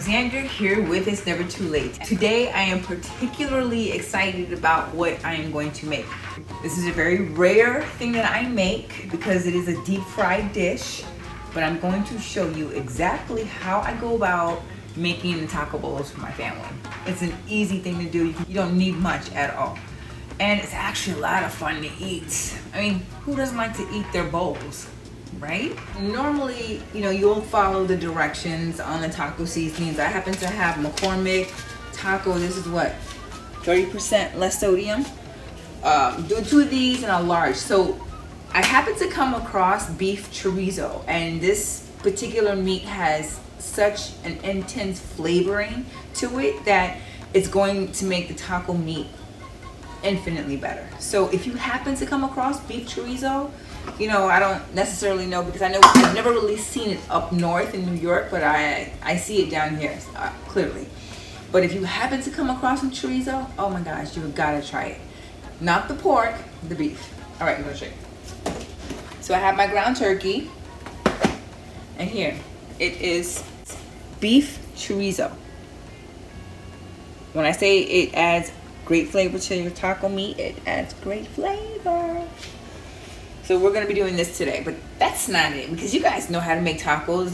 Alexandra here with It's Never Too Late. Today I am particularly excited about what I am going to make. This is a very rare thing that I make because it is a deep fried dish, but I'm going to show you exactly how I go about making the taco bowls for my family. It's an easy thing to do. You don't need much at all. And it's actually a lot of fun to eat. I mean, who doesn't like to eat their bowls? Right? Normally, you'll follow the directions on the taco seasonings. I happen to have McCormick taco. This is what, 30% less sodium. Do 2 of these and a large. So I happen to come across beef chorizo, and this particular meat has such an intense flavoring to it that it's going to make the taco meat infinitely better. So if you happen to come across beef chorizo, I don't necessarily know, because I know I've never really seen it up north in New York, but I see it down here clearly. But if you happen to come across some chorizo, oh my gosh, you've got to try it. Not the pork, the beef. All right, I'm gonna show you. So I have my ground turkey, and here it is beef chorizo. When I say it adds great flavor to your taco meat, it adds great flavor. So we're gonna be doing this today, but that's not it, because you guys know how to make tacos,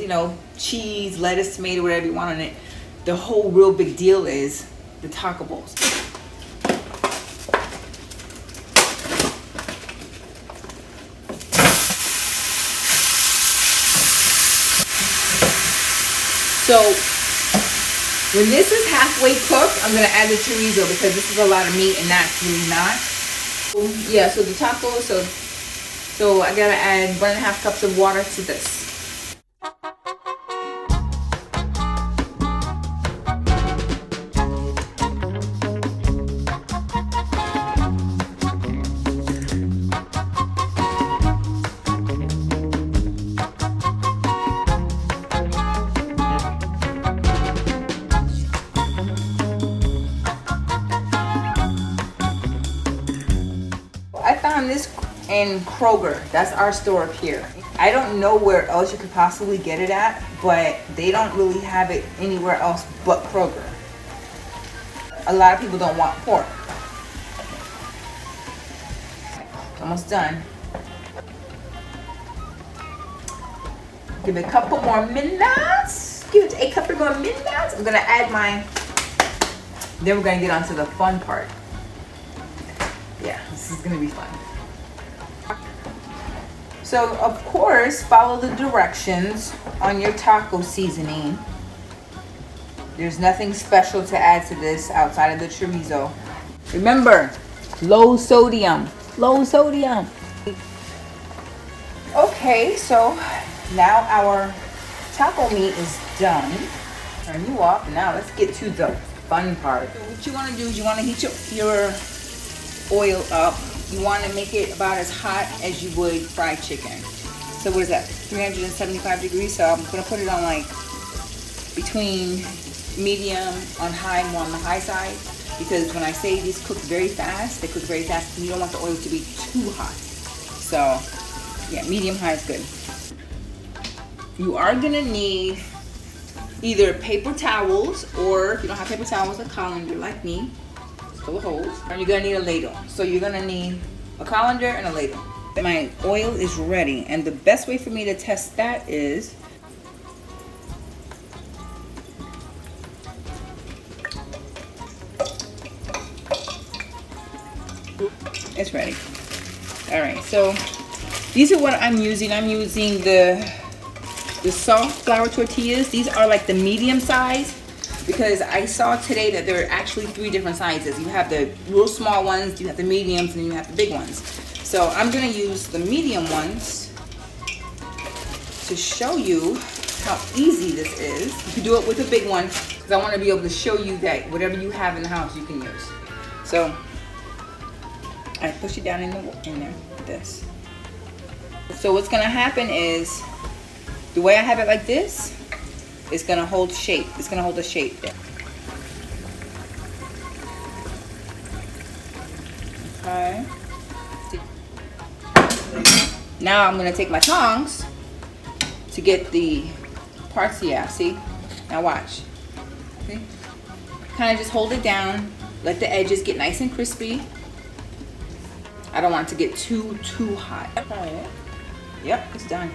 cheese, lettuce, tomato, whatever you want on it. The whole real big deal is the taco bowls. So when this is halfway cooked, I'm gonna add the chorizo, because this is a lot of meat and that's really not. Yeah, so the tacos, so I gotta add 1.5 cups of water to this. I found this in Kroger. That's our store up here. I don't know where else you could possibly get it at, but they don't really have it anywhere else but Kroger. A lot of people don't want pork. It's almost done. Give it a couple more minutes. Give it a couple more minutes. I'm gonna add mine. Then we're gonna get on to the fun part. Yeah, this is gonna be fun. So of course, follow the directions on your taco seasoning. There's nothing special to add to this outside of the chorizo. Remember, low sodium, low sodium. Okay, so now our taco meat is done. Turn you off. Now let's get to the fun part. So what you wanna do is you wanna heat your oil up. You want to make it about as hot as you would fried chicken. So what is that? 375 degrees. So I'm gonna put it on like between medium on high, more on the high side, because when I say these cook very fast, they cook very fast, and you don't want the oil to be too hot. So yeah, medium high is good. You are gonna need either paper towels, or if you don't have paper towels, a colander like me. Full of holes. And you're gonna need a ladle. So you're gonna need a colander and a ladle. My oil is ready, and the best way for me to test that is it's ready. All right, so these are what I'm using. I'm using the soft flour tortillas. These are like the medium size, because I saw today that there are actually 3 different sizes. You have the real small ones, you have the mediums, and you have the big ones. So I'm gonna use the medium ones to show you how easy this is. You can do it with a big one, because I wanna be able to show you that whatever you have in the house, you can use. So I push it down in there, like this. So what's gonna happen is, the way I have it like this, it's gonna hold shape. It's gonna hold the shape. Okay. Now I'm gonna take my tongs to get the parts. Yeah, see? Now watch. See? Kind of just hold it down. Let the edges get nice and crispy. I don't want it to get too hot. Okay. Yep, it's done.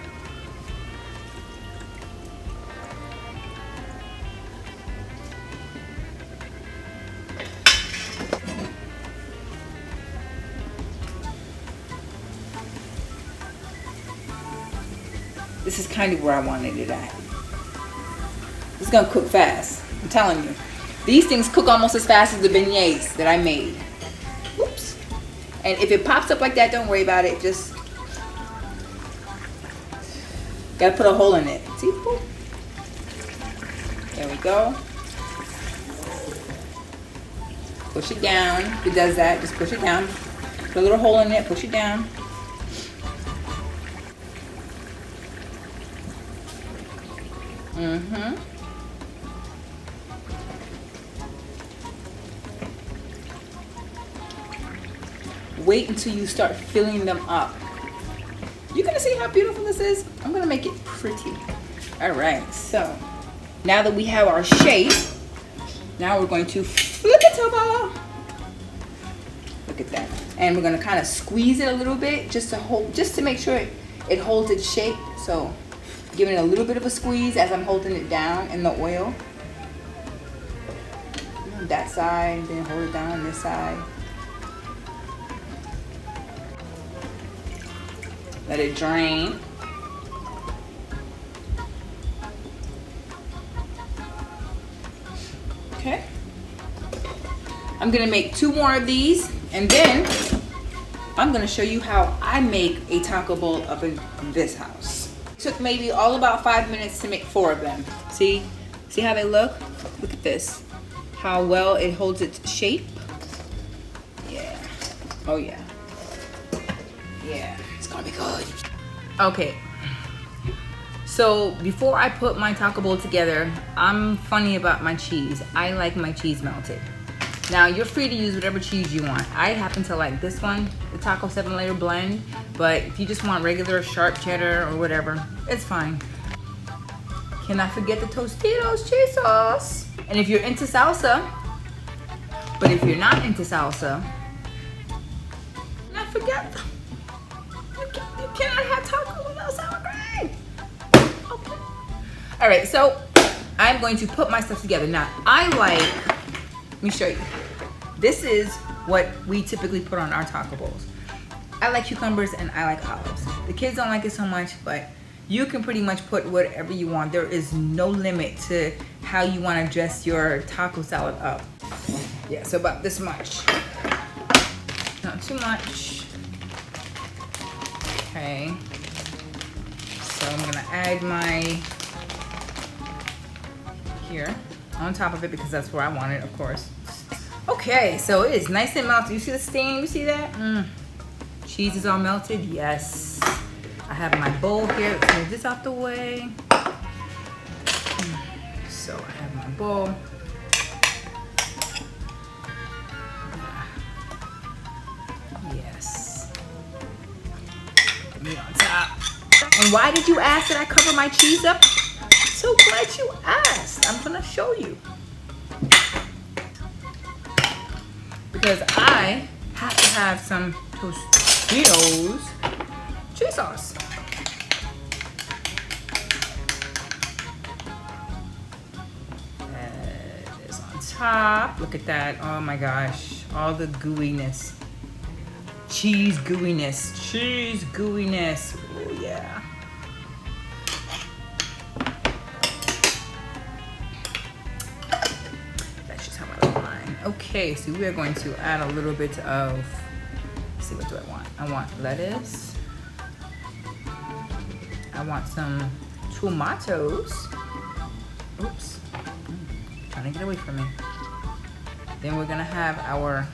This is kind of where I wanted it at. It's gonna cook fast, I'm telling you. These things cook almost as fast as the beignets that I made. Oops. And if it pops up like that, don't worry about it. Just gotta put a hole in it. See? Boop. There we go. Push it down. If it does that, just push it down. Put a little hole in it, push it down. Wait until you start filling them up. You're gonna see how beautiful this is. I'm gonna make it pretty. All right, so now that we have our shape, now we're going to flip it over. Look at that. And we're gonna kind of squeeze it a little bit just to make sure it holds its shape. So giving it a little bit of a squeeze as I'm holding it down in the oil. That side, then hold it down on this side. Let it drain. Okay. I'm gonna make 2 more of these, and then I'm gonna show you how I make a taco bowl up in this house. It took maybe all about 5 minutes to make 4 of them. See how they look? Look at this. How well it holds its shape. Yeah. Oh yeah. Yeah. It's gonna be good. Okay, so before I put my taco bowl together, I'm funny about my cheese. I like my cheese melted. Now you're free to use whatever cheese you want. I happen to like this one, the Taco 7-layer blend, but if you just want regular sharp cheddar or whatever, it's fine. Cannot forget the Tostitos cheese sauce. And if you're into salsa, but if you're not into salsa, not forget them. You cannot have tacos without sour cream. Okay. All right, so I'm going to put my stuff together. Now, let me show you. This is what we typically put on our taco bowls. I like cucumbers and I like olives. The kids don't like it so much, but you can pretty much put whatever you want. There is no limit to how you want to dress your taco salad up. Yeah, so about this much. Not too much. Okay, so I'm gonna add my here on top of it because that's where I want it, of course. Okay, so it is nice and melted. You see the stain? You see that? Cheese is all melted. Yes. I have my bowl here. Let's move this out the way. So I have my bowl. Yes. Meat on top. And why did you ask that I cover my cheese up? So glad you asked. I'm gonna show you. Because I have to have some Tostitos cheese sauce. Add this on top. Look at that. Oh my gosh. All the gooiness. Cheese gooiness. Cheese gooiness. Oh yeah. That's just how I like mine. Okay, so we are going to add a little bit of, let's see, what do I want? I want lettuce. I want some tomatoes. Oops. Trying to get away from me. Then we're gonna have our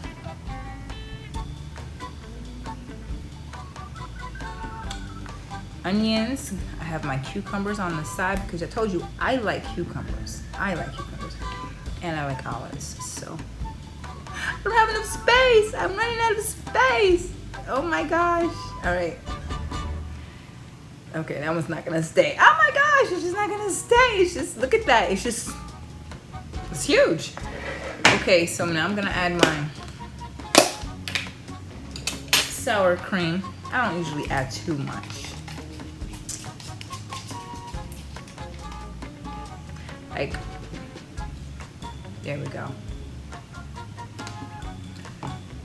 onions. I have my cucumbers on the side because I told you I like cucumbers. I like cucumbers. And I like olives. So I don't have enough space. I'm running out of space. Oh my gosh. All right. Okay, that one's not gonna stay. Oh my gosh, it's just not gonna stay. It's just, look at that. It's just, It's huge. Okay, so now I'm gonna add my sour cream. I don't usually add too much. Like, there we go.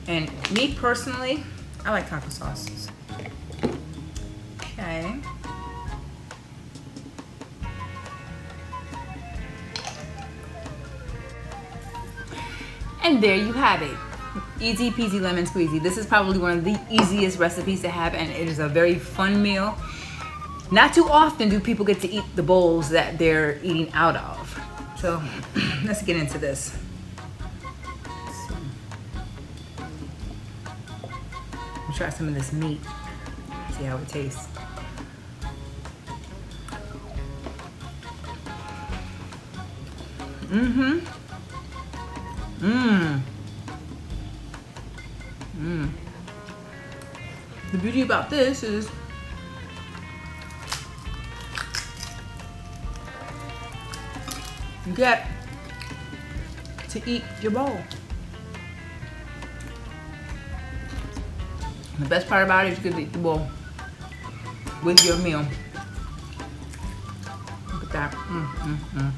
And me personally, I like taco sauces. Okay. And there you have it. Easy peasy lemon squeezy. This is probably one of the easiest recipes to have, and it is a very fun meal. Not too often do people get to eat the bowls that they're eating out of. So let's get into this. Let me try some of this meat. See how it tastes. Mm-hmm. Mmm. Mmm. The beauty about this is you get to eat your bowl. The best part about it is you get to eat the bowl with your meal. Look at that. Mm-hmm.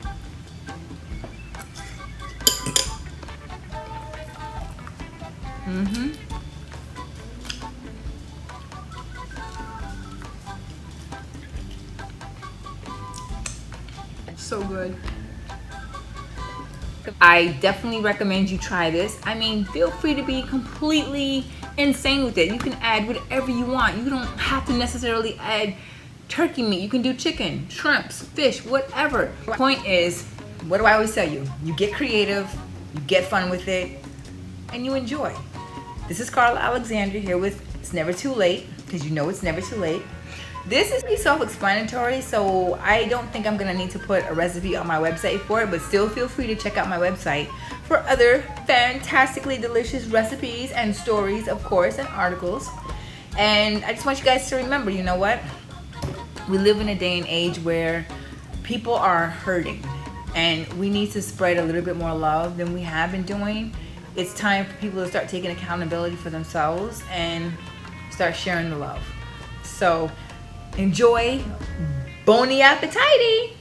So good. I definitely recommend you try this. I mean, feel free to be completely insane with it. You can add whatever you want. You don't have to necessarily add turkey meat. You can do chicken, shrimps, fish, whatever. The point is, what do I always tell you? You get creative, you get fun with it, and you enjoy. This is Carla Alexander here with It's Never Too Late, because you know it's never too late. This is pretty self-explanatory, so I don't think I'm gonna need to put a recipe on my website for it, but still feel free to check out my website for other fantastically delicious recipes and stories, of course, and articles. And I just want you guys to remember, you know what? We live in a day and age where people are hurting, and we need to spread a little bit more love than we have been doing. It's time for people to start taking accountability for themselves and start sharing the love. So enjoy. Buon appetite!